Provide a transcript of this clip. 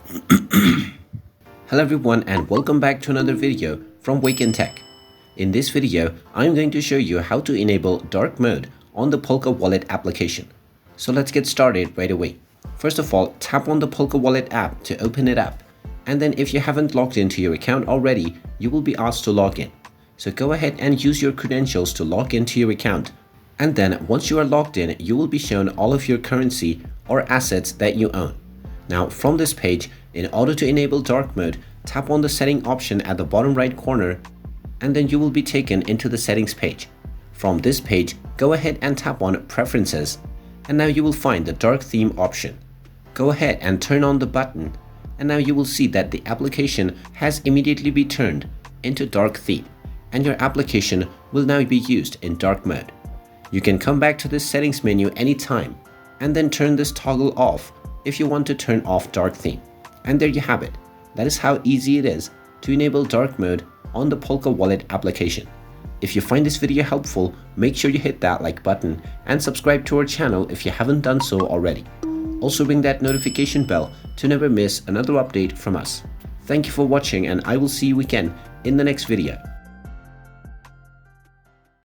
Hello everyone and welcome back to another video from Wake&Tech. In this video, I'm going to show you how to enable dark mode on the Polka Wallet application. So let's get started right away. First of all, tap on the Polka Wallet app to open it up. And then if you haven't logged into your account already, you will be asked to log in. So go ahead and use your credentials to log into your account. And then once you are logged in, you will be shown all of your currency or assets that you own. Now from this page, in order to enable dark mode, tap on the setting option at the bottom right corner and then you will be taken into the settings page. From this page, go ahead and tap on preferences and now you will find the dark theme option. Go ahead and turn on the button and now you will see that the application has immediately been turned into dark theme and your application will now be used in dark mode. You can come back to this settings menu anytime and then turn this toggle off if you want to turn off dark theme. And there you have it. That is how easy it is to enable dark mode on the Polka Wallet application. If you find this video helpful, make sure you hit that like button and subscribe to our channel if you haven't done so already. Also ring that notification bell to never miss another update from us. Thank you for watching and I will see you again in the next video.